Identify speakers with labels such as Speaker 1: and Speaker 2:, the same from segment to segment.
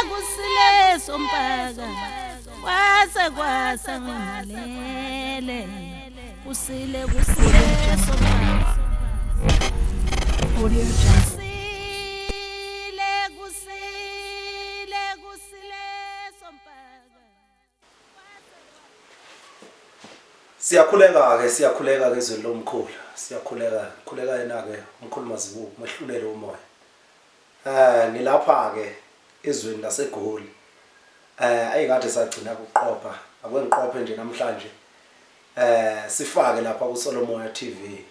Speaker 1: kusile sompaka kwase ngalele kusile sompaka Audio Jungle.
Speaker 2: Siyakhuleka ke izwe lomkhulu. Siyakhuleka yena ke umkhulu Mazibuko mehlulele umoya. Ngilapha ke ezweni laseGoli. Ayikade sagcina ukuqopha. Akwengiqophe nje namhlanje. Sifake lapha ku Solomoya TV.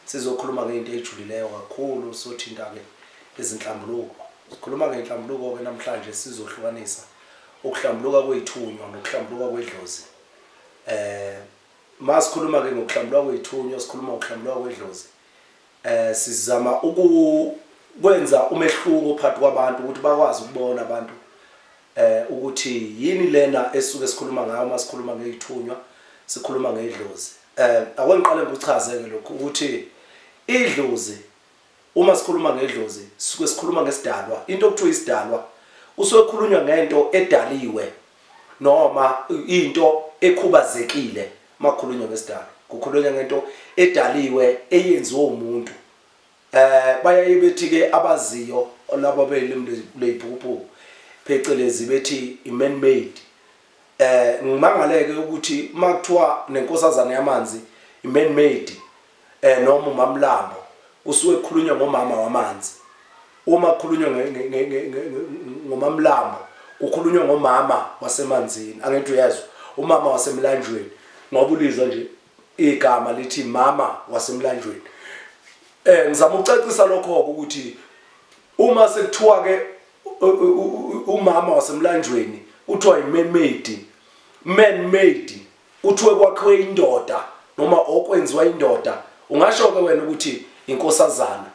Speaker 2: Sizokhuluma ngeinto ejulileyo kakhulu sothinta ke izinhlambuluko. Sikhuluma ngeinhlambuluko ke namhlanje sizohlukanisa ukuhlambuluka kwethunywa nokuhlambuluka kwedlozi. Masikhuluma ke ngokuhlambuluka kwethunywa sikhuluma ngokuhlambuluka kwedlozi. Sizama ukwenza umehluko phakathi kwabantu ukuthi bakwazi ukubona abantu ukuthi yini lena esuke sikhuluma ngayo masikhuluma ngezithunywa sikhuluma ngedlozi. Akwengiqale ngikuchaze ke lokho ukuthi idlozi uma sikhuluma ngedlozi suke sikhuluma ngesidalwa into okuthiwa isidalwa usuke khulunywa ngento edaliwe noma into ekhubazekile makhulunywa ngesidalwa kukhulunywa ngento edaliwe eyenziwe umuntu. Bayaye bethi ke abaziyo labo belimi leyiphuphu phecelezi bethi man made. Ngimangaleke ukuthi makuthiwa nenkosazana yamanzi man made noma uMamlambo usuke khulunywa ngomama wamanzi. Uma khulunywa ngomamlambo kukhulunywa ngomama wasemanzini. Angithi uyezwa umama wasemlanjweni ngoba ulizwa nje igama lithi mama wasemlanjweni. Ngizama ukucacisa lokho ukuthi uma sekuthiwa ke umama wasemlanjweni uthiwa man made uthiwe kwakhiwe indoda noma okwenziwa indoda ungasho ke wena ukuthi inkosazana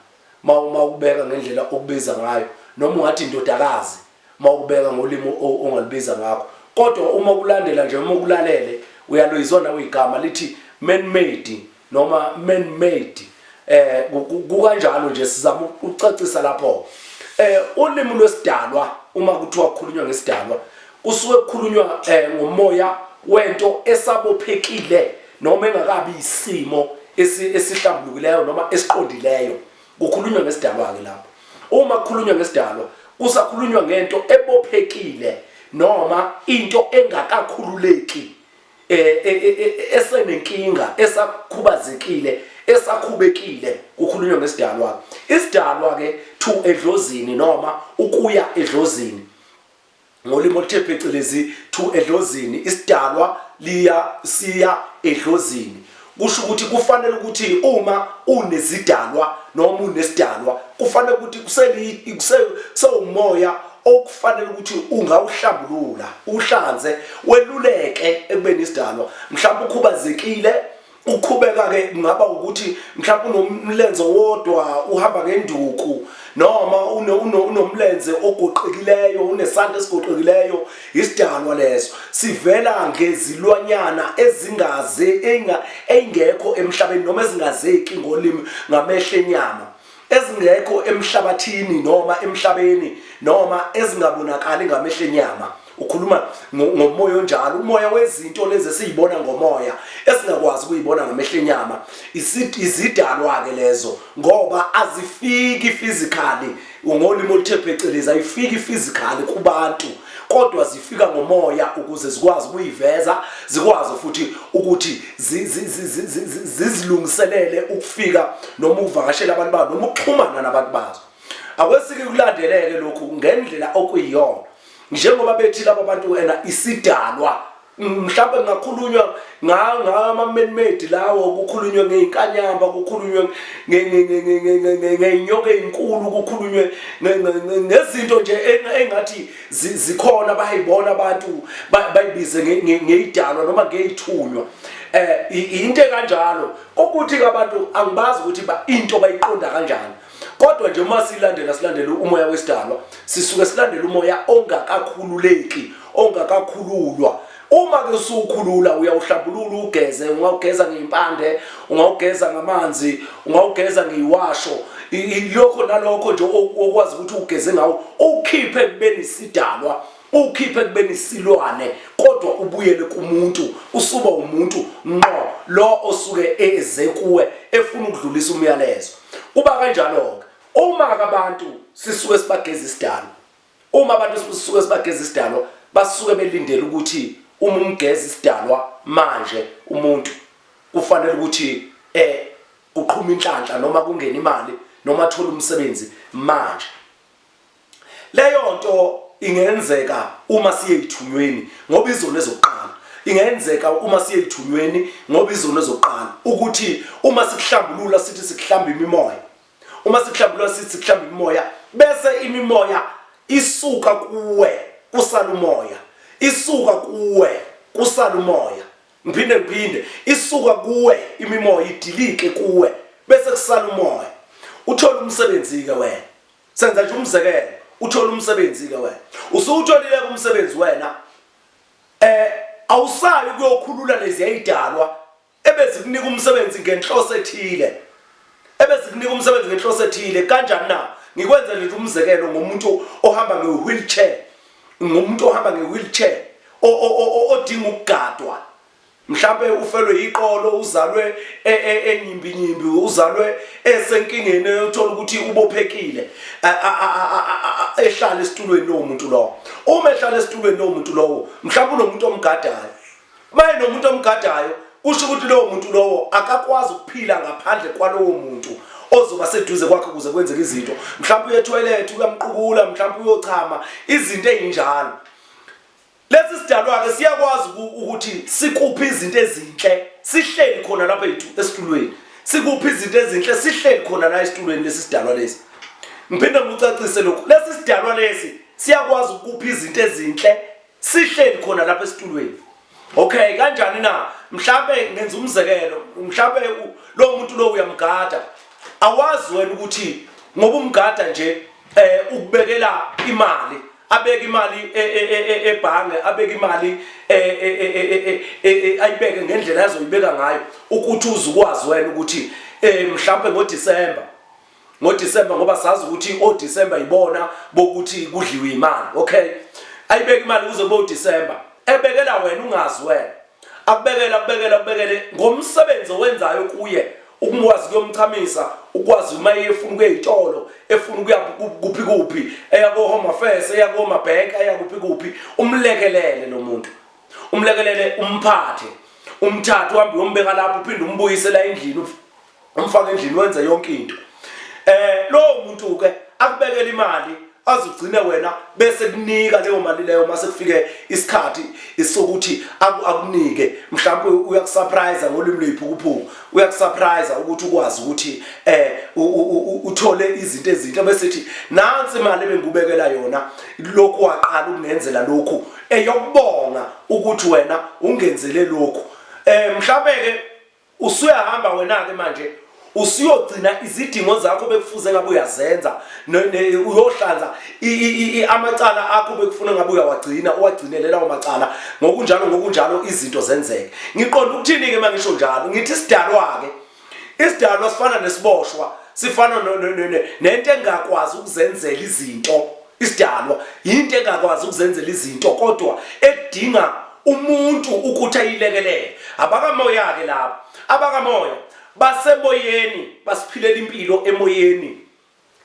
Speaker 2: mawubeka ngendlela okubiza ngayo noma ungathi indodakazi mawubeka ngolimo ongalibiza ngakho. Kodwa uma ukulandela nje uma ukulalele uyaloyizwa nawe igama lithi man made noma man made. Kukanjalo nje sizama ukucacisa lapho. Ulimi lwesidalwa uma kuthiwa kukhulunywa ngesidalwa kusuke kukhulunywa ngomoya wento esabophekile noma engakabi isimo esihlambulukileyo noma esiqondileyo. Kukhulunywa ngesidalwa ke lapho. Uma kukhulunywa ngesidalwa kusakhulunywa ngento ebophekile noma into engakakhululeki esenenkinga esakhubazekile esakhubekile kukhulunywa ngesidalwa. Isidalwa ke to edlozini noma ukuya edlozini ngolimo oluthe phecelezi to edlozini isidalwa siya edlozini. Kusho ukuthi kufanele ukuthi uma unezidalwa noma unesidalwa kufanele ukuthi kusewumoya okufanele ukuthi ungawuhlambulula uhlanze weluleke ekubeni isidalwa. Mhlawumbe ukhubazekile ukhubeka ke ngaba ukuthi mhlawumbe unomlenze wodwa uhamba ngenduku noma unomlenze ogoqekileyo unesandla esigoqekileyo isidalwa leso sivela ngezilwanyana engekho emhlabeni noma ezingazeki ngolimi ngamehlo enyama ezingekho emhlabathini noma emhlabeni noma ezingabonakali ngamehlo enyama. Ukhuluma ngomoya onjalo umoya wezinto lezi esizibona ngomoya esingakwazi ukuyibona ngamehlo enyama izidalwa ke lezo ngoba azifiki physically ngolimo oluthe phecelezi ayifiki physically kubantu kodwa zifika ngomoya ukuze zikwazi ukuyiveza zikwazi futhi ukuthi zizilungiselele ukufika noma ukuvakashela abantu bazo noma ukuxhumana nabantu bazo. Akwesike kulandeleke lokhu ngendlela okuyiyona njengoba bethi laba bantu wena isidalwa mhlawumbe ngakhulunywa ngama man made lawo kukhulunywe ngeinkanyamba kukhulunywe ngeinyoka ezinkulu kukhulunywe ngezinto nje engathi zikhona bayibona abantu bayibize ngeidalwa noma ngeithunywa. Into kanjalo ukuthi abantu angibazi ukuthi into bayiqonda kanjani. Kodwa nje uma silandela umoya wesidalwa sisuke silandela umoya ongakakhululeki ongakakhululwa Uma ke usukhulula uyawuhlambulula ugeze, ungawugeza ngeimpande, ungawugeza ngamanzi, ungawugeza ngeyiwasho, lokho nalokho nje okwazi ukuthi ugeze ngawo, ukhiphe kubeni isidalwa, ukhiphe kubeni isilwane, kodwa ubuyele kumuntu, usuba umuntu ngqo lo osuke eze kuwe efuna ukudlulisa umyalezo. Kuba kanjalo ke uma abantu sisuke sibageza isidalwa, uma abantu sisuke sibageza isidalwa basuke belindele ukuthi uma umgeza isidalwa manje umuntu kufanele ukuthi uqhuma inhlanhla noma kungena imali noma athola umsebenzi manje. Leyo nto ingenzeka uma siye ethunyweni ngoba izolo ezoqala, ingenzeka uma siye ethunyweni ngoba izolo ezoqala ukuthi uma sikuhlambulula sithi sikuhlamba imimoya, uma sikuhlambulula sithi sikuhlamba imimoya bese imimoya isuka kuwe kusala umoya, isuka kuwe kusala umoya, ngiphinde isuka kuwe imimoya idilike kuwe bese kusala umoya. Uthola umsebenzi ke wena, senza nje umzekelo, uthola umsebenzi ke wena, usutholile umsebenzi wena, awusayi kuyokhulula lezi ayidalwa ebezikunika umsebenzi ngenhloso ethile, ebezikunika umsebenzi ngenhloso ethile. Kanjani na? Ngikwenza nje umzekelo ngomuntu ohamba nge-wheelchair, ngomuntu ohamba nge-wheelchair odinga ukugadwa, mhlambe ufelwe iqolo, uzalwe enyimbinyimbi, uzalwe esenkingeni, uthola ukuthi ubophekile, ehlala esitulweni lo muntu lo. Uma ehlala esitulweni lo muntu lowo, mhlawumbe unomuntu omgadayo, maye nomuntu omgadayo kusho ukuthi lowo muntu lowo akakwazi ukuphila ngaphandle kwalowo muntu ozoba seduze kwakhe ukuze kwenzeke izinto. Mhlawumbe uye toilet, uyamqukula, mhlawumbe uyochama, izinto ezinjalo. Lesi sidalwa ke siyakwazi ukuthi sikuphi izinto ezinhle sihleli khona lapha esitulweni, sikuphi izinto ezinhle sihleli khona la esitulweni lesi sidalwa lesi. Ngiphinde ngicacise lokho, lesi sidalwa lesi siyakwazi ukuphi izinto ezinhle sihleli khona lapha esitulweni. Okay, kanjani na? Mhlawumbe ngenza umzekelo, mhlawumbe lo muntu lo uyamgada, awazi wena ukuthi ngoba umgada nje ukubekela imali, abeka imali ebhange, abeka imali ayibeke ngendlela azoyibeka ngayo ukuthi uzukwazi wena ukuthi mhlawumbe ngoDisemba ngoba sazi ukuthi oDisemba ibona bokuthi kudliwe imali. Okay, ayibeka imali kuze boDisemba, ebekela wena ungazi wena, akubekele ngomsebenzi owenzayo kuye, ukwazi kuyomchamisa, ukwazi uma efuna ukuyitolo, efuna ukuya kuphi eya ko Home Affairs, eya ko Mabank, eya kuphi umlekelele lo muntu, umlekelele, umphathe, umthathe uhambe uyombeka lapho, uphinde umbuyisela endlini, umfaka endlini, wenza yonke into. Lo muntu ke akubekela imali azugcine wena bese kunika leyo mali leyo mase kufike isikhathi isokuthi akunike, mhlawumbe uyakusurprise ngolimi lwephukuphuku, uyakusurprise ukuthi ukwazi ukuthi uthole izinto ezinhle bese ethi nansi imali ebengikubekela yona, lokhu waqala ukungenzela lokhu eyokubonga ukuthi wena ungenzele lokhu. Mhlawumbe ke usuyahamba wena ke manje usiyogcina izidingo zakho bekufuze ngabe uyazenza, uyohlanza amacala akho bekufuna ngabe uyawagcina, uwagcinele lawo macala, ngokunjalo izinto zenzeke. Ngiqonda ukuthini ke mangisho njalo, ngithi isidalwa ke, isidalwa sifana nesiboshwa, sifana nento engakwazi ukuzenzela izinto. Isidalwa into engakwazi ukuzenzela izinto kodwa edinga umuntu ukuthi ayilekelele. Abakamoya ke lapha, abakamoya basemoyeni basiphilela impilo emoyeni,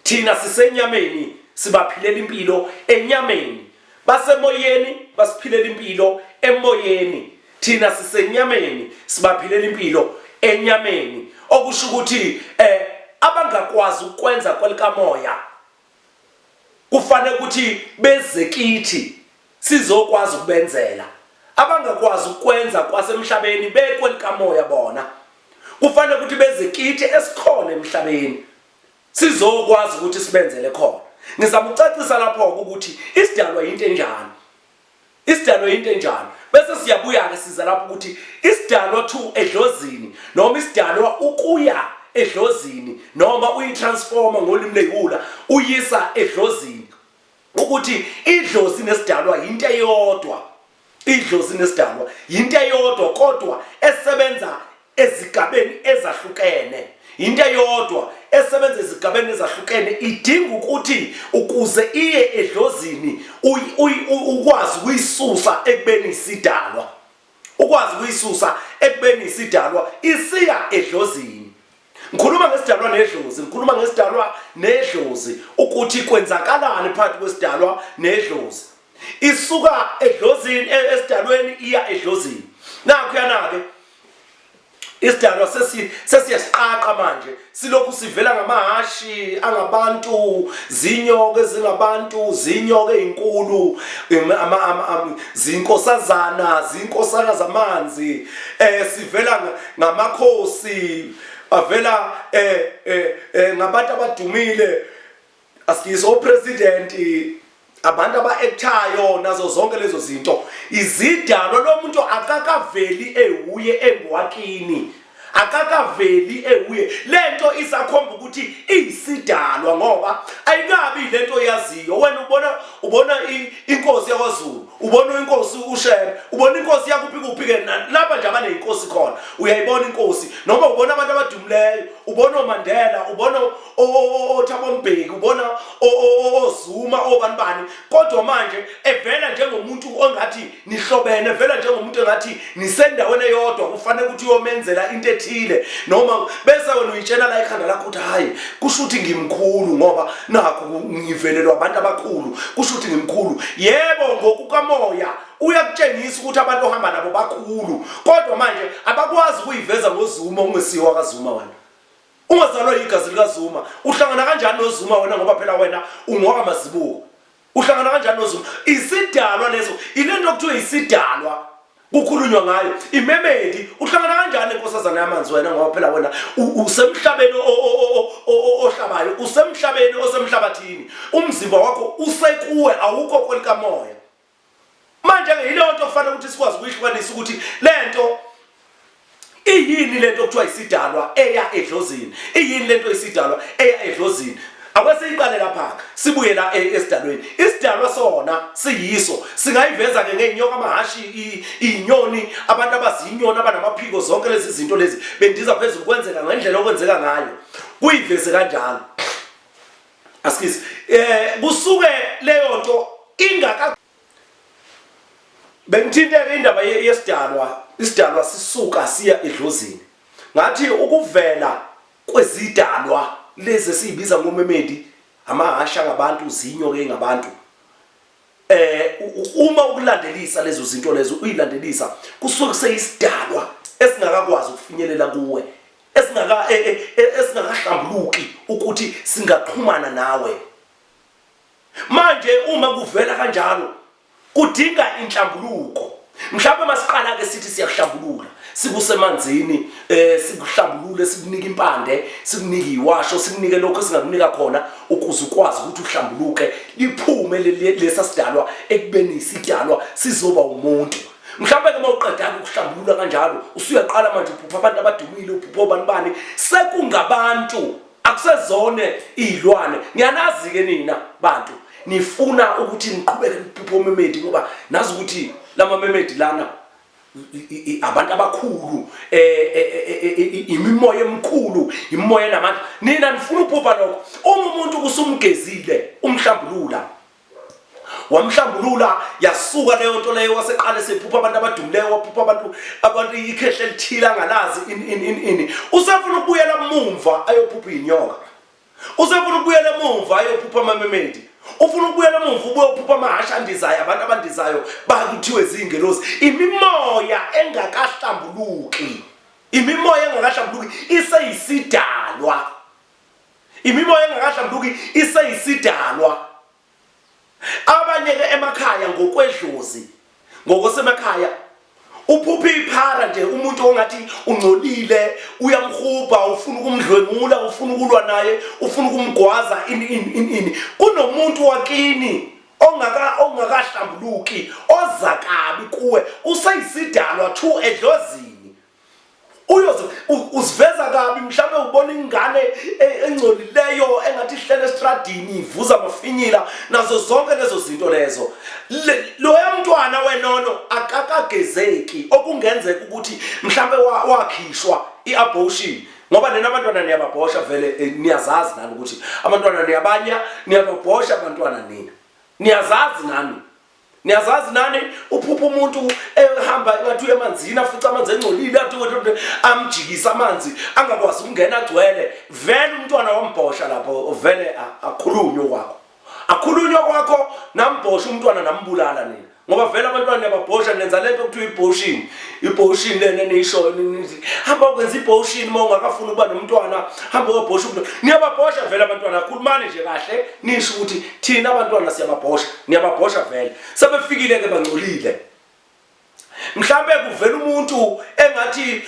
Speaker 2: thina sisenyameni sibaphilela impilo enyameni. Basemoyeni basiphilela impilo emoyeni, thina sisenyameni sibaphilela impilo enyameni. Okusho ukuthi abangakwazi ukwenza kwelikamoya kufanele ukuthi beze kithi sizokwazi ukubenzela. Abangakwazi ukwenza kwasemhlabeni bekwelikamoya bona kufanele ukuthi beze kithi esikhona emhlabeni sizokwazi ukuthi sibenzele khona. Ngizama ukucacisa lapho ukuthi isidalwa into enjani, isidalwa into enjani, bese siyabuya ke siza lapho ukuthi isidalwa to edlozini noma isidalwa ukuya edlozini noma uyitransforma ngolimi leyihula uyisa edlozini, ukuthi idlozi nesidalwa into eyodwa, idlozi nesidalwa into eyodwa kodwa esebenza ezigabeni ezahlukene. Into eyodwa esebenza ezigabeni ezahlukene idinga ukuthi ukuze iye edlozini ukwazi ukuyisusa ekubeni isidalwa. Ukwazi ukuyisusa ekubeni isidalwa isiya edlozini. Ngikhuluma ngesidalwa nedlozi, ngikhuluma ngesidalwa nedlozi ukuthi kwenzakalani phakathi kwesidalwa nedlozi. Isuka edlozini esidalweni iya edlozini. Nakho isidalwa sesiyasiqaqa manje silokhu sivela ngamahashi angabantu, zinyoka ezingabantu, zinyoka ezinkulu, zinkosazana, zinkosana zamanzi, sivela ngamakhosi, avela ngabantu abadumile, asiyiso president, abantu aba-actayo nazo zonke lezo zinto. Izidalwa lo muntu akakaveli ehuye engwakini, akakaveli ehuye. Lento isakhomba ukuthi iyisidalwa ngoba ayikabi lento yaziyo. Wena ubona inkosi yakwaZulu, ubona inkosi uShembe, ubona inkosi yakuphi lapha nje abaneyinkosi khona. Uyayibona inkosi noma ubona abantu abadumileyo, ubona uMandela, ubona oThabo Mbeki, ubona oZuma, obanibani. Kodwa manje evela njengomuntu ongathi nihlobene, evela njengomuntu ongathi nisendaweni eyodwa, kufanele ukuthi uyomenzela into ethile noma bese wena uyitshela la ekhanda lakho ukuthi hayi kusho ukuthi ngimkhulu ngoba nakho ngivelelwa abantu abakhulu, kusho ukuthi ngimkhulu. Yebo, ngokukamoya uyakutshengisa ukuthi abantu ohamba nabo bakhulu, kodwa manje abakwazi ukuyiveza ngoZuma ungesiwa kaZuma. Wena ungazalwa igazi likaZuma, uhlangana kanjani noZuma wena ngoba phela wena ungwaka Mazibuko? Uhlangana kanjani noZuma? Isidalwa leso, ilento okuthiwa isidalwa kukhulunywa ngayo. Imemedi uhlangana kanjani enkosazana yamanzi wena ngoba phela wena usemhlabeni ohlabayo, usemhlabeni osemhlabathini, umzimba wakho usekuwe, awukho kwelikamoya. Manje ke ile nto kufanele ukuthi sikwazi ukuyihlukanisa ukuthi lento iyini lento okuthiwa isidalwa eya edlozini, iyini lento isidalwa eya edlozini. Akwesiyiqale lapha sibuye la esidalweni. Isidalwa sona siyiso singayiveza ke ngeenyoka, amahashi, inyoni, abantu abazinyoni abanamaphiko, zonke lezi zinto lezi bendiza phezulu kwenzeka ngendlela okwenzeka ngayo, kuyiveze kanjalo. Asikisi kusuke leyo nto ingaka bengithinteke indaba yesidalwa. Isidalwa sisuka siya edlozini. Ngathi ukuvela kwezidalwa lezi sibiza ngomemedi, amahasha ngabantu, zinyoke ngabantu, uma ukulandelisa lezo zinto lezo uyilandelisa kusuke kuseyisidalwa esingakakwazi ukufinyelela kuwe, esingakahlambuluki ukuthi singaxhumana nawe. Manje uma kuvela kanjalo kudinga inhlambuluko. Mhlawumbe masiqala ke sithi siyahlambulula, sikusemanzini, sikuhlambulule, sikunika impande, sikunika iwasho, sikunike lokho esingakunika khona ukuze ukwazi ukuthi uhlambuluke, liphume lesa sidalwa ekubeni isidalwa sizoba umuntu. Mhlawumbe ke mawuqeda ukuhlambulula kanjalo usuyaqala manje uphupha abantu abadumile, uphupha obanibani, sekungabantu, akusezone izilwane. Ngiyanazi ke nina bantu nifuna ukuthi niqhubeke niphupha omemedi ngoba nazi ukuthi lama memedi lana abantu abakhulu, imimoya emkhulu, imimoya namandla. Nina nifuna uphupha lokho. Uma umuntu kusumgezile umhlambulula, wamhlambulula, yasuka leyo nto leyo, waseqale sephupha abantu abadumileyo, waphupha abantu ikhehle lithila ngalazi ini. Usefuna ukubuyela mumva ayophupha inyoka, usefuna ukubuyela mumva ayophupha amamemedi, ufuna ukubuyela mumva ubuye uphupha amahasha andizayo, abantu abandizayo bakuthiwe zingelosi. Imimoya engakahlambuluki, imimoya engakahlambuluki iseyisidalwa, imimoya engakahlambuluki iseyisidalwa. Abanye ke emakhaya ngokwedlozi, ngokosemakhaya uphupha iphara nje, umuntu ongathi ungcolile, uyamhuba, ufuna ukumdlwengula, ufuna ukulwa naye, ufuna ukumgwaza ini. Kunomuntu wakini ongakahlambuluki, ozakabi kuwe, useyisidalwa thu edlozini. uziveza kabi mhlawumbe ubona ingane engcolileyo engathi ihlele estradini ivuza amafinyila nazo zonke lezo zinto lezo. Loya mntwana wenono akakagezeki okungenzeka ukuthi mhlawumbe wakhishwa iabortion ngoba nina abantwana niyababhosha vele niyazazi nani ukuthi abantwana niyabanya niyababhosha abantwana nina niyazazi nani uphupha umuntu ehamba engathi uye emanzini afica amanzi engcolile athi amjikisa amanzi angakwazi ukungena agcwele vele umntwana wambhosha lapho vele akhulunywe kwakho nambhosha umntwana nambulala nina ngoba vele abantwana niyababhosha nenza lento okuthiwa ibhoshin lena niyisho hamba ukwenza ibhoshin uma ungakafuni ukuba nomntwana hamba uyobhosha umuntu niyababhosha vele abantwana khulumani nje kahle nisho ukuthi thina abantwana siyababhosha niyababhosha vele sebefikile ke bangcolile mhlambe kuvela umuntu engathi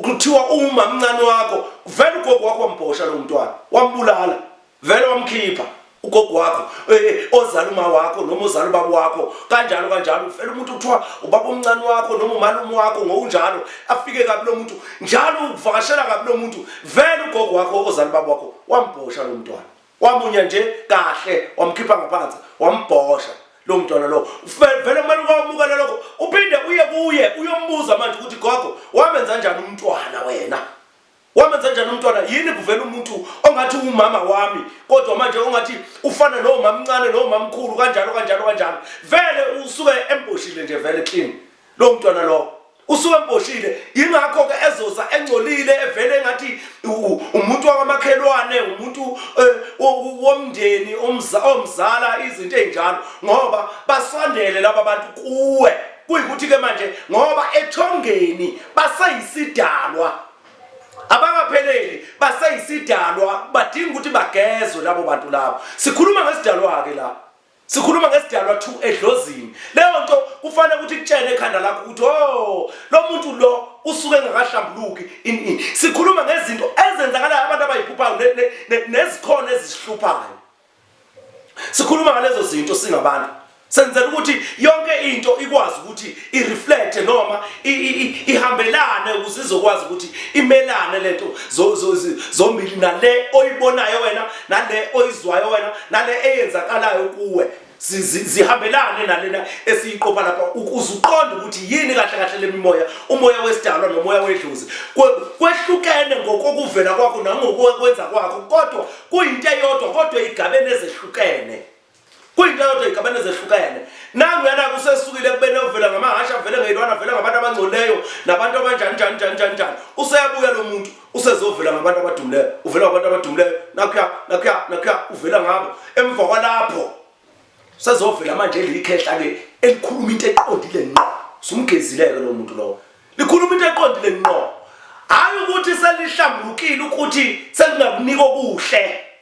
Speaker 2: kuthiwa uma mncane wakho vele ugogo wakho wambhosha lo mntwana wambulala vele wamkhipha ugogo wakho ozala uma wakho noma ozala ubaba wakho kanjalo vele umuntu kuthiwa ubaba omncane wakho noma umalume wakho ngokunjalo afike kabi lo muntu njalo uvakashela kabi lo muntu vele ugogo wakho ozala ubaba wakho wambhosha lo mntwana wamunya nje kahle wamkhipha ngaphansi wambhosha lo mntwana lo vele kumele ukwamukela lokho uphinde uye kuye uyombuza manje ukuthi gogo wamenza kanjani umntwana wena wamenza kanjani umntwana yini kuvela umuntu ongathi umama wami kodwa manje ongathi ufana nomama mncane nomama mkhulu kanjalo vele usuke emboshile nje vele clean lo mntwana lo usuke emboshile yingakho ke ezoza engcolile evele ngathi umuntu wakamakhelwane umuntu womndeni omzala izinto ezinjalo ngoba basondele laba abantu kuwe kuyikuthi ke manje ngoba ethongeni baseyisidalwa abakapheleli baseyisidalwa badinga ukuthi bagezwe labo bantu labo sikhuluma ngesidalwa ke la sikhuluma ngesidalwa 2 edlozini leyo nto kufanele ukuthi kutshene ekhanda lakho ukuthi lo muntu lo usuke ngakahlambuluki sikhuluma ngezinto ezenzakalayo abantu abayiphuphayo nezikhono ezisihluphayo sikhuluma ngalezo zinto singabantu senzela ukuthi yonke into ikwazi ukuthi ireflect noma ihambelane ukuze izokwazi ukuthi imelane lento zombili nale oyibonayo wena nale oyizwayo wena nale eyenzakalayo kuwe zihambelane nalena esiyiqopha lapha ukuze uqonde ukuthi yini kahle lemimoya umoya wesidalwa nomoya wedlozi kwehlukene ngokokuvela kwakho nangokwenza kwakho kodwa kuyinto eyodwa kodwa igabene ezehlukene kuyinto eyodwa igabene ezehlukene nangu yana kusesukile kubene ovela ngamahasha vele ngeyilwana vele ngabantu abangcoleyo nabantu abanjani useyabuya lo muntu usezovela ngabantu abadumileyo uvela ngabantu abadumileyo nakya uvela ngabo emva kwalapho sezovela manje elikhehla ke elikhuluma into eqondile ngqo sumgezileke lo muntu lo likhuluma into eqondile ngqo hayi ukuthi selihlambulukile ukuthi selingakunika okuhle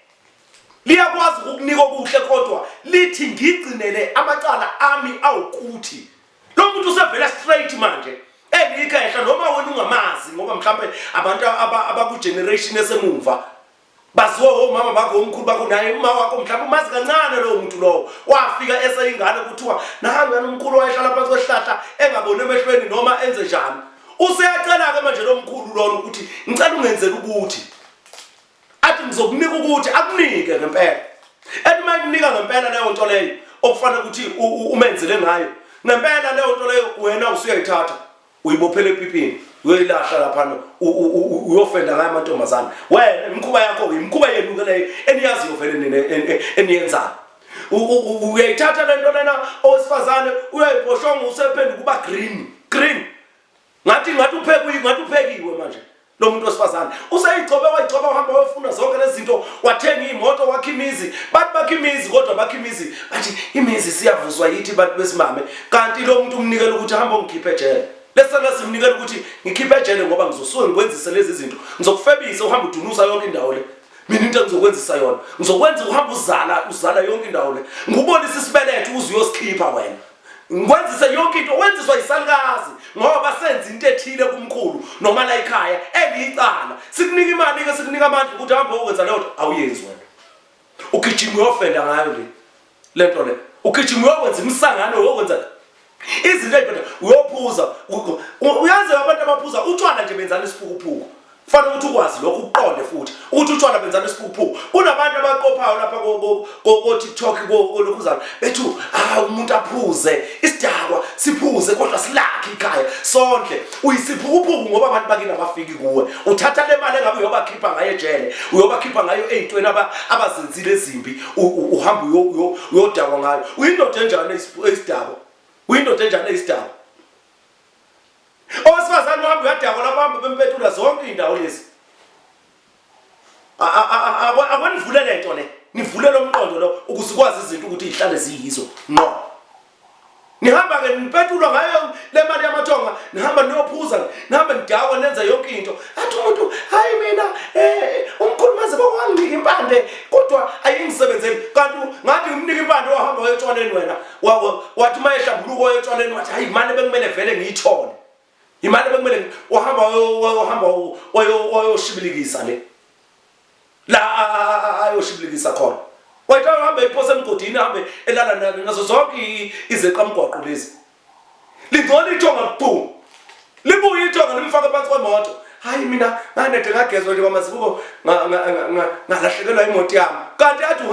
Speaker 2: liyakwazi ukukunika okuhle kodwa lithi ngigcinele amacala ami awukuthi lo muntu usevela straight manje elikhehla noma wena ungamazi ngoba mhlambe abantu abaku generation esemumva baziwa omama bakho omkhulu bakho naye uma wakho mhlawumbe umazi kancane lo muntu lo wafika eseyingane kuthiwa nahambe nomkhulu wayehlala phansi kwesihlahla engabone emehlweni noma enze njani useyacela ke manje lo mkhulu lona ukuthi ngicela ungenzele ukuthi athi ngizokunika ukuthi akunike ngempela ethi makunika ngempela leyo nto leyo okufanele ukuthi umenzele ngayo ngempela leyo nto leyo wena usuyayithatha uyibophele epipini uyilahla lapha uyofenda ngayo amantombazana wena imkhuba yakho imkhuba yenu ke leyo eniyaziyo vele eniyenzayo uyayithatha lento lena owesifazane uyayibhoshonga usephenduka kuba green ngathi uphekiwe manje lo muntu wesifazane useyicobe wayicoba uhamba wefuna zonke lezi zinto wathenga imoto wakha imizi bathi bakha imizi kodwa bakha imizi bathi imizi siyavuzwa yithi bantu besimame kanti lo muntu umnikela ukuthi hamba ungikhiphe ejele lesana simnikela ukuthi ngikhiphe ejele ngoba ngizosuke ngikwenzise lezi zinto ngizokufebisa uhamba udunusa yonke indawo le mina into engizokwenzisa yona ngizokwenza uhamba uzala yonke indawo le ngubonisa isibeletho uze uyosikhipha wena ngikwenzise yonke into wenziswa yisalukazi ngoba senza into ethile kumkhulu noma la ekhaya eliyicala sikunika imali ke sikunika amandla ukuthi hamba ukwenza leyo nto awuyenzi wena ugijima uyofenda ngayo le nto le ugijima uyokwenza imsangano uyokwenza izinto ezibona uyophuza uyazi abantu abaphuza utshwala nje benzana isiphukuphuku kufanele ukuthi ukwazi lokho uqonde futhi ukuthi utshwala benzana isiphukuphuku kunabantu abaqophayo lapha ko TikTok lokuzana bethu umuntu aphuze isidakwa siphuze kodwa silakhe ikhaya sonke uyisiphukuphuku ngoba abantu bakini abafiki kuwe uthatha le mali engabe uyobakhipha ngayo ejele uyobakhipha ngayo ezintweni abazenzile ezimbi uhamba uyodakwa ngayo uyindoda enjani esidakwa uyindoda enjani esidakwa owesifazane uhamba uyadakwa lapho hamba bempetula zonke indawo lezi akwanivule lento le nivule lo mqondo lo ukuze ukwazi izinto ukuthi ihlale ziyizo no nihamba ke nipetulwa ngayo le mali yamathonga nihamba niyophuza nihamba nidakwa nenza yonke into athi umuntu hayi mina umkhulumazi bokwanginika impande kodwa ayingisebenzeli kanti ngathi ngimnika impande wahamba wayotshoneni wena wathi mayehlambuluko wayotshoneni wathi hayi imali bekumele vele ngiyithole imali bekumele wahamba wayoshibilikisa le la ayoshibilikisa khona wayitha uhambe iphose emgodini ahambe elala nazo zonke izeqamgwaqo lezi lingcono ithonga kuphuma libuye ithonga limfaka phansi kwemoto hayi mina nganede ngagezwa nje kwamazibuko ngalahlekelwa imoto yami kanti athi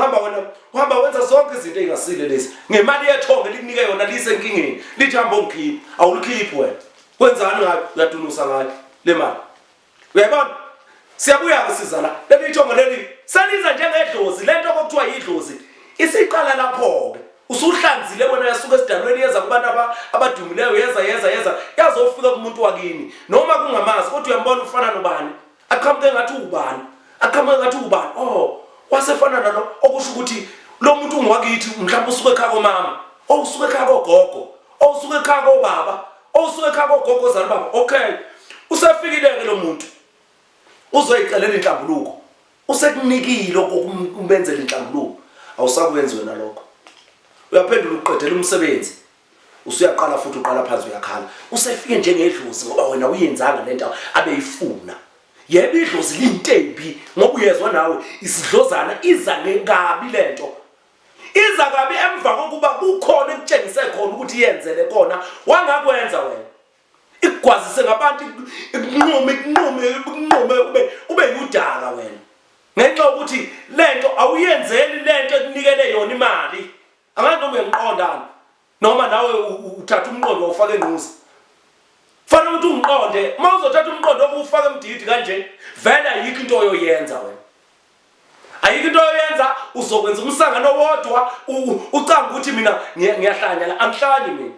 Speaker 2: uhamba wenza zonke izinto ezingasile lezi ngemali yethonga likunike yona lisenkingeni lithi hamba ongikhipha awulikhiphi wena kwenzani ngayo uyadunusa ngayo le mali uyayibona siyabuya kusizana leli ithonga leli saliza njengedlozi lento okuthiwa yidlozi isiqala lapho ke usuhlanzile wena yasuka esidalweni yeza kubantu abadumileyo yeza yazofika kumuntu wakini noma kungamazi kodwa uyambona ufana nobani aqhamuke ngathi ubani wasefana nalo okusho ukuthi lo muntu ungwakithi mhlawumbe usuke ekhaya komama usuke ekhaya kogogo usuke ekhaya kobaba usuke ekhaya kogogo zali baba okay usefikile ke lo muntu uzoyicelela inhlambuluko usekunikile ukubenzela inhlambuluko awusakwenzi wena lokho uyaphendula uqedela umsebenzi usuyaqala futhi uqala phansi uyakhala usefike njengedlozi ngoba wena uyenzanga lento abeyifuna yebo idlozi lintembi ngoba uyezwa nawe isidlozana iza ngekabi lento iza kabi emva kokuba kukhona ekutshengise khona ukuthi yenzele kona wangakwenza wena ikugwazise ngabantu ikunqume ube yudaka wena ngenxa ukuthi lento awuyenzeli lento ekunikele yona imali angazi noma ngiqondana noma nawe uthatha umqondo ufake enuzi fanele ukuthi ungiqonde mawuzothatha umqondo ufake emdidi kanje vele ayikho into oyoyenza wena ayikho into oyoyenza uzokwenza umsangano wodwa ucanga ukuthi mina ngiyahlanya la angihlanyi mina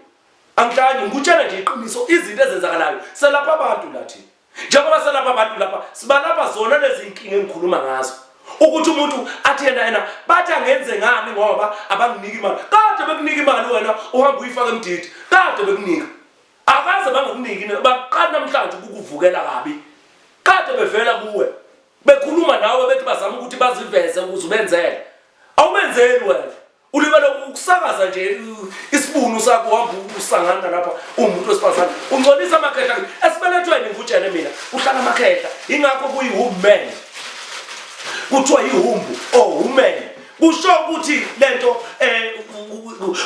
Speaker 2: angihlanyi ngikutshela nje iqiniso izinto ezenzakalayo selapha abantu lathi njengoba selapha abantu lapha sibalapha zona lezi inkinga engikhuluma ngazo ukuthi umuntu athi yena bathi angenze ngani ngoba abanginiki imali kade bekunika imali wena uhamba uyifaka emdidi kade bekunika akaze bangakuniki baqala namhlanje ukukuvukela kabi kade bevela kuwe bekhuluma nawe bethi bazama ukuthi baziveze ukuze ubenzele awubenzeli wena ulibele ukusakaza nje isibunu sakho uhamba usangana lapha umuntu wesifazane ungcolisa amakhehla esibelethweni ngivutshene mina uhlala amakhehla ingakho kuyiwoman kuthiwa yihumbu woman kusho ukuthi lento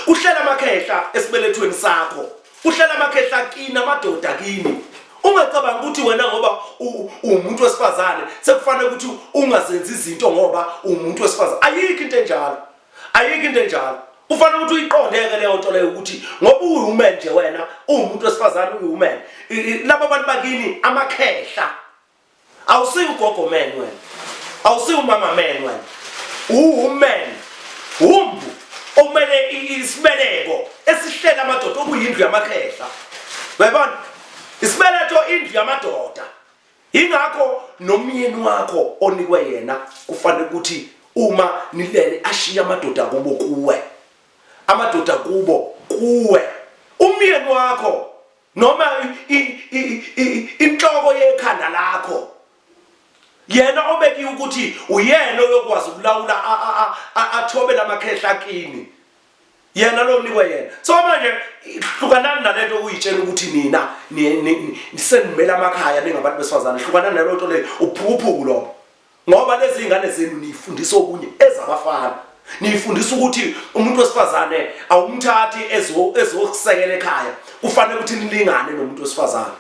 Speaker 2: uhlela amakhehla esibelethweni sakho uhlela amakhehla kini amadoda kini ungacabanga ukuthi wena ngoba umuntu wesifazane sekufanele ukuthi ungazenzi izinto ngoba umuntu wesifazane ayikho into enjalo kufanele ukuthi uyiqondeke leyo nto leyo ukuthi ngoba uyiwoman nje wena umuntu wesifazane uyiwoman laba abantu bakini amakhehla awusiyo ugogo man wena awusiyo umama man wena uwoman umbu omele isibeleko esihlela amadoda okuyindlu yamakhehla uyabona isibeletho indlu yamadoda ingakho nomyeni wakho onikwe yena kufanele ukuthi uma nilele ashiya amadoda kuwe umyeni wakho noma inhloko yekhanda lakho yena obeki ukuthi uyena oyokwazi ukulawula athobe lamakhehla kini yena lo nikwe yena so manje hlukanani nalento uyitshela ukuthi nina senimela amakhaya ningabantu besifazane hlukanani nalento le uphuphuku lo ngoba lezi ingane zenu nifundisa okunye ezabafana niyifundisa ukuthi umuntu wesifazane awumthathi ezokusekela ekhaya kufanele ukuthi nilingane nomuntu wesifazane.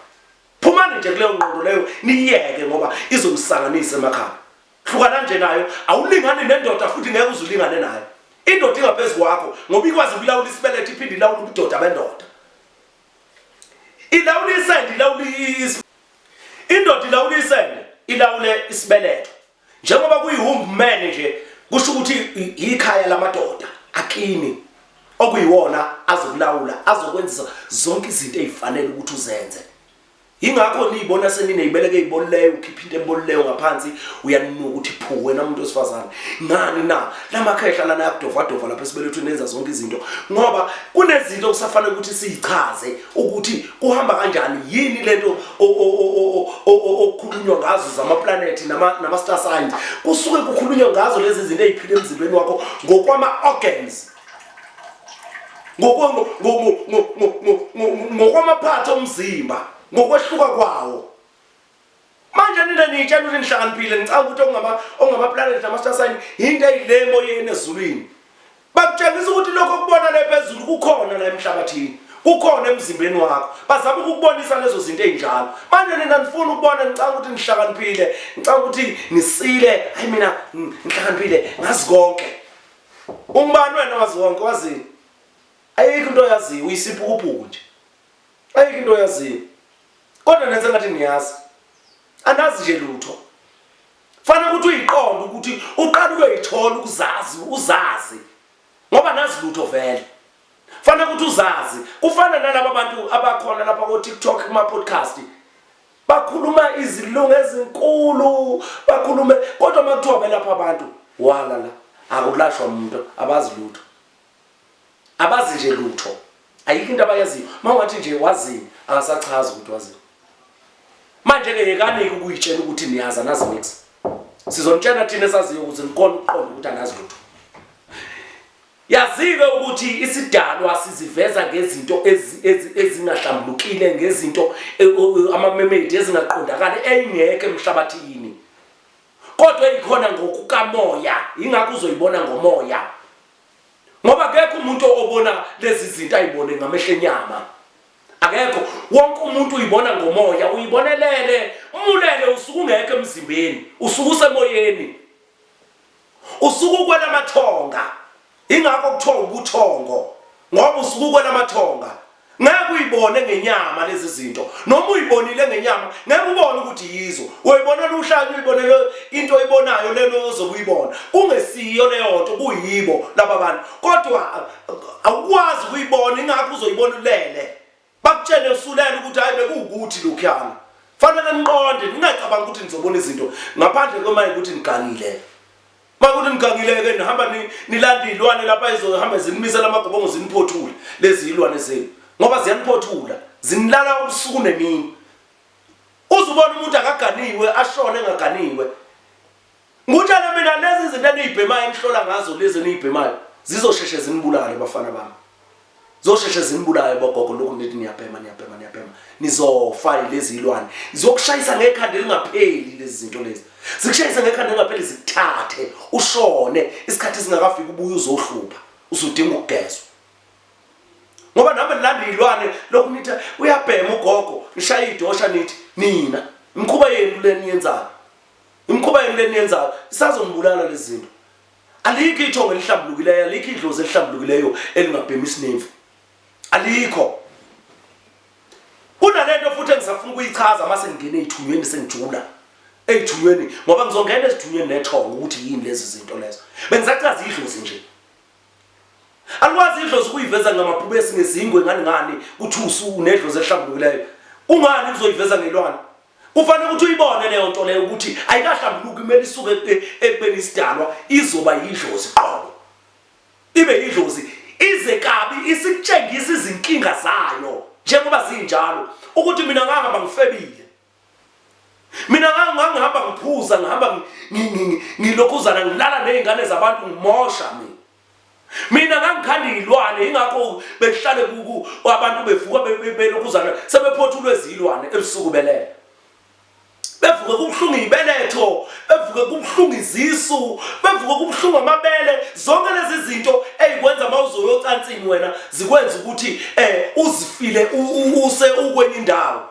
Speaker 2: Phumani nje kuleyo ngqondo leyo niyeke ngoba izomsanganisa emakhaya. Hlukana nje nayo awulingani nendoda futhi ngeke uzulingane nayo. Indoda ingaphezulu kwakho ngoba ikwazi ukulawula isibeletho iphinde ilawula ubudoda bendoda. Ilawula isende ilawula indoda ilawula isende ilawule isibeletho. Njengoba kuyihumene nje kusho ukuthi ikhaya lamadoda akini okuyiwona azokulawula azokwenza zonke izinto ezifanele ukuthi uzenze. Ingakho niyibona senineyibeleke ezibolileyo ukhipha into ebolileyo ngaphansi uyaninuka ukuthi phu wena umuntu wesifazane ngani na lamakhehla lana yakudovadova lapha esibelethweni nenza zonke izinto ngoba kunezinto kusafanele ukuthi siyichaze ukuthi kuhamba kanjani yini lento okukhulunywa ngazo zamaplanethi nama star signs kusuke kukhulunywa ngazo lezi zinto eziphile emzimbeni wakho ngokwama organs ngokwamaphatho omzimba ngokwehluka kwawo. Manje nina nitshela ukuthi nihlakaniphile ngicabanga ukuthi ongama-planet nama-star sign into eyile emoyeni ezulwini. Bakutshengisa ukuthi lokho kubona le phezulu kukhona la emhlabathini, kukhona emzimbeni wakho. Bazama ukukubonisa lezo zinto ezinjalo. Manje nina nifuna ukubona ngicabanga ukuthi nihlakaniphile, ngicabanga ukuthi nisile, hayi mina nihlakaniphile ngazi konke. Ungubani wena wazi konke wazini? Ayikho into oyaziyo uyisiphukuphungu nje. Ayikho into oyaziyo. Kodwa nenze ngathi niyazi. Anazi nje lutho. Fanele ukuthi uyiqonde ukuthi uqala uyoyithola uzazi. Ngoba nazi lutho vele. Fanele ukuthi uzazi. Kufana nalabo abantu abakhona lapha ku TikTok kuma podcast. Bakhuluma izilungu ezinkulu, bakhulume kodwa makuthiwa belapha abantu wala la akulashwa umuntu abazi lutho. Abazi nje lutho. Ayikho into abayaziyo. Mawungathi nje wazini akasachaza ukuthi wazini. Manje ke yekani ukuyitshela ukuthi niyazi nazi mix. Sizomtshela thina esaziyo ukuthi nikona uqonda ukuthi anazi lutho. Yazike ukuthi isidalwa siziveza ngezinto ezingahlambulukile ngezinto amamemedi ezingaqondakala engeke emhlabathini. Kodwa ikhona ngokukamoya, ingakho uzoyibona ngomoya. Ngoba akekho umuntu obona lezi zinto ayibone ngamehlo enyama. Akekho wonke umuntu uyibona ngomoya, uyibonelele, umulele usuku ungeke emzimbeni, usuku usemoyeni. Usuku kwela mathonga. Ingakho kuthiwa ubuthongo. Ngoba usuku kwela mathonga. Ngeke uyibone ngenyama lezi zinto. Noma uyibonile ngenyama, ngeke ubone ukuthi yizo. Uyibona luhlanje uyibonele into oyibonayo lelo ozobuyibona. Kungesiyo leyo nto kuyibo laba bantu. Kodwa awukwazi ukuyibona ingakho uzoyibona ulele. Bakutshene usulela ukuthi hayi bekuwukuthi lokhuyana. Fanele niqonde ningacabanga ukuthi nizobona izinto ngaphandle kwemaye ukuthi nigangile. Makuthi nigangile ke nihamba nilanda izilwane lapha izohamba zinimisela amagobongo ziniphothule lezi izilwane zenu. Ngoba ziyaniphothula, zinilala ubusuku nemini. Uzubona umuntu akaganiwe ashone engaganiwe. Ngutshela mina lezi zinto enizibhemayo enihlola ngazo lezi enizibhemayo zizosheshe zinibulale bafana bami. Zosheshe zinibulaye bogogo lokhu nithi niyabhema. Nizofa lezi izilwane. Ziyokushayisa ngekhanda lingapheli lezi zinto lezi. Zikushayisa ngekhanda lingapheli zikuthathe ushone isikhathi singakafiki ubuye uzohlupha. Usudinga ukugezwa. Ngoba nami nilanda izilwane lokhu nithi uyabhema ugogo nishaya idosha nithi nina imkhuba yenu leni yenzayo. Imkhuba yenu leni yenzayo isazonibulala lezi zinto. Alikho ithongo elihlambulukileyo, alikho idlozi elihlambulukileyo elingabhema isinemfu. Alikho. Kunalento futhi engisafuna ukuyichaza mase ngene ezithunyweni sengijula. Ezithunyweni ngoba ngizongena ezithunyweni nethongo ukuthi yini lezi zinto lezo. Bengizachaza idlozi nje. Alwazi idlozi kuyiveza ngamabhube esingezingwe ngani kuthi usuku nedlozi elihlambulukileyo. Kungani kuzoyiveza ngelwane? Kufanele ukuthi uyibone leyo nto leyo ukuthi ayikahlambuluki kumele isuke ekubeni isidalwa izoba yidlozi qobo. Ibe yidlozi ize kabi isikutshengisa izinkinga zayo njengoba zinjalo ukuthi mina ngahamba ngifebile. Mina ngangihamba ngiphuza ngihamba ngilokhuzana ngilala nezingane zabantu ngimosha mina. Mina ngangikhanda izilwane ingakho behlale abantu bevuka belokhuzana sebephothulwe izilwane ebusuku belele. Bevuka kubuhlungu ibeletho bevuke kubuhlungu izisu, bevuke kubuhlungu amabele, zonke lezi zinto ezikwenza mawuzoyocansini wena zikwenza ukuthi uzifile use ukwenye indawo.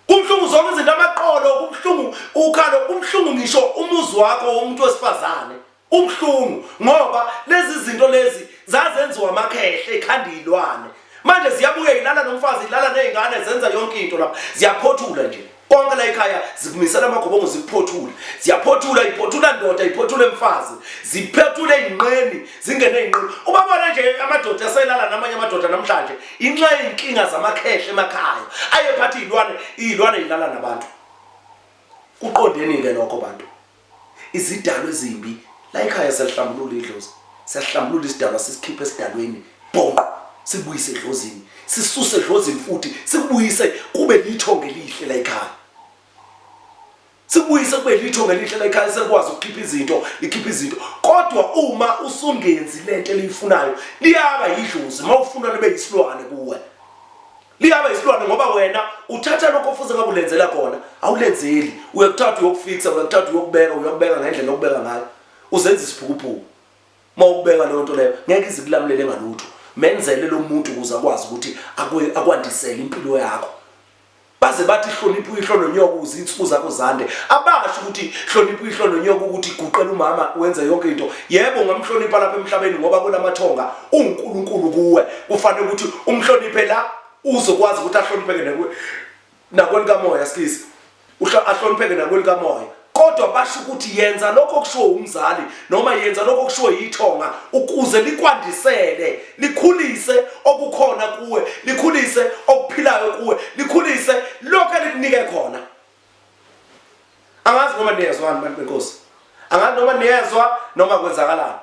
Speaker 2: Kubuhlungu zonke izinto amaqolo, kubuhlungu ukhalo, kubuhlungu ngisho umuzi wakho umuntu wesifazane. Ubuhlungu ngoba lezi zinto lezi zazenziwa amakhehle ekhanda ilwane. Manje ziyabuya ilala nomfazi, ilala nezingane, zenza yonke into lapha. Ziyaphothula nje. Konke la ekhaya zikumisela amagobongo ziphothula. Ziyaphothula, iphothula ndoda, iphothula emfazi. Ziphothula einqeni, zingene einqeni. Ubabona nje amadoda aselala namanye amadoda namhlanje, inxa yinkinga zamakhehle emakhaya. Ayephathi ilwane ilala nabantu. Kuqondeni ke lokho bantu. Izidalo ezimbi la ekhaya selihlambulula idlozi. Siyahlambulula isidalwa sisikhiphe esidalweni. Bonke sibuyise edlozini, sisuse edlozini futhi sibuyise kube lithonge lihle la ekhaya. Sibuyise kube lithonge lihle la ekhaya sekwazi ukukhipha izinto, likhipha izinto. Kodwa uma usungenzi lento eliyifunayo, liyaba idlozi mawufuna libe yisilwane kuwe. Liyaba yisilwane ngoba wena uthatha lokho ofuze ngabe ulenzela khona, awulenzeli. Uyakuthatha uyokufixa, uyakuthatha uyokubeka ngendlela yokubeka ngayo. Uzenza isiphukuphuku. Mawubeka leyo nto leyo, ngeke izikulamulele ngalutho. Menzele lo muntu ukuze akwazi ukuthi akwandisele impilo yakho. Baze bathi hlonipha uyihlo nonyoko ukuze insuku zakho zande. Abasho ukuthi hlonipha uyihlo nonyoko ukuthi guqela umama wenze yonke into. Yebo ngamhlonipha lapha emhlabeni ngoba kunamathonga uNkulunkulu kuwe. Kufanele ukuthi umhloniphe la uzokwazi ukuthi ahlonipheke nakweni kamoya skisi. Ahlonipheke nakweni kamoya. Kodwa basho ukuthi yenza lokho okushiwo umzali noma yenza lokho okushiwo yithonga ukuze likwandisele, likhulise okukhona kuwe, likhulise okuphilayo kuwe, likhulise lokho elikunike khona. Angazi noma niyezwa abantu benkosi. Angazi noma niyezwa noma kwenzakalani.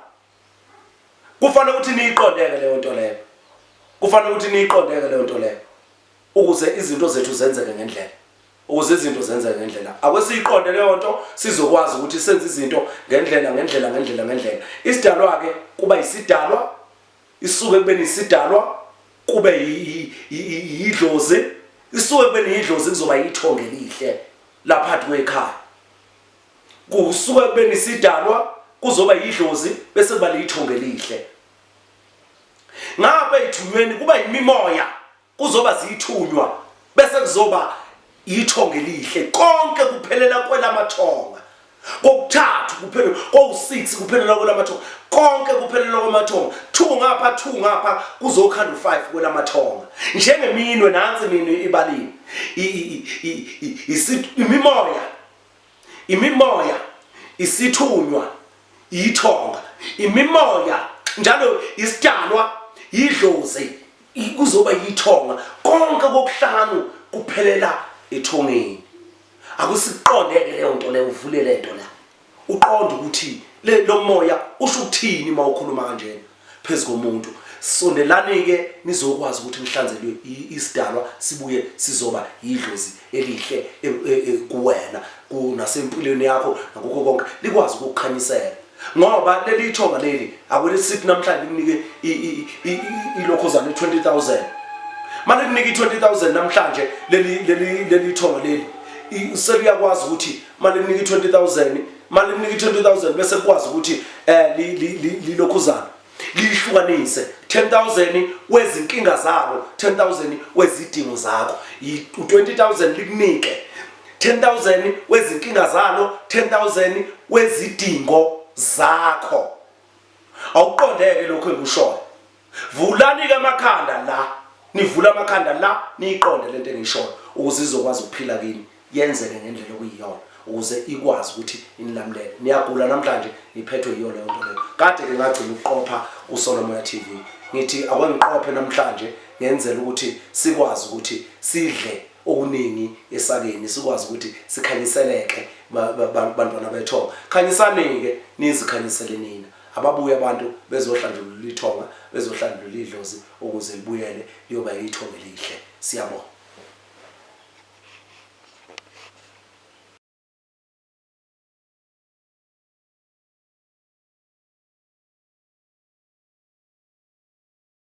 Speaker 2: Kufanele ukuthi niyiqondeke leyo nto leyo. Kufanele ukuthi niyiqondeke leyo nto leyo. Ukuze izinto zethu zenzeke ngendlela. Ukuze izinto zenzeke ngendlela. Akwesiyiqonde leyo nto sizokwazi ukuthi senze izinto ngendlela. Isidalwa ke kuba isidalwa, isuke kube isidalwa, kube idlozi, isuke kube idlozi kuzoba yithonge lihle laphathi kwekhaya. Kusuke kube isidalwa kuzoba idlozi bese kuba lithonge lihle. Ngapha ethunyweni kuba imimoya kuzoba zithunywa bese kuzoba ithonge lihle. Konke kuphelela kwelamathonga. Kokuthathu kuphelela, ko6 kuphelela kwelamathonga. Konke kuphelela kwamathonga. 2 ngapha kuzokhanda u5 kwelamathonga. Njengeminwe nansi minwe ibalini. Imimoya isithunywa ithonga. Imimoya njalo isidalwa idlozi kuzoba yithonga. Konke kokuhlanu kuphelela ethongeni. Akusiqondeke leyo nto leyo, uvule le nto la. Uqonde ukuthi lo moya usho ukuthini mawukhuluma kanjena phezulu komuntu. Sondelani ke nizokwazi ukuthi nihlanzelwe isidalwa sibuye sizoba idlozi elihle kuwena, kunasempilweni yakho nakukho konke likwazi ukukhanyisela. Ngoba leli ithonga leli akwelisithi namhlanje likunike ilokhozana 20,000. Manje kunike 20,000 namhlanje leli ithonga leli seliyakwazi ukuthi manje kunike 20,000, manje kunike 20,000 bese kwazi ukuthi lilokhuzana lihlukanise 10,000 wezinkinga zabo, 10,000 wezidingo zakho. 20,000 likunike 10,000 wezinkinga zalo, 10,000 wezidingo zakho. Awuqondeke lokho engishoyo. Vulani ke amakhanda la. Nivula amakhanda la niyiqonde lento engiyishoyo ukuze izokwazi ukuphila kini. Yenzeke ngendlela okuyiyona ukuze ikwazi ukuthi inilamulele. Niyagula namhlanje niphethwe yiyo leyo nto leyo. Kade ke ngagcina ukuqopha uSolomoya TV. Ngithi akwengiqophe namhlanje ngenzela ukuthi sikwazi ukuthi sidle okuningi esakeni, sikwazi ukuthi sikhanyiseleke bantwana bethonga. Khanyisani ke nizikhanyisele nina. Ababuya abantu bezohlandlula ithonga, bezohlandlula idlozi ukuze libuyele liyoba yithonga elihle. Siyabonga.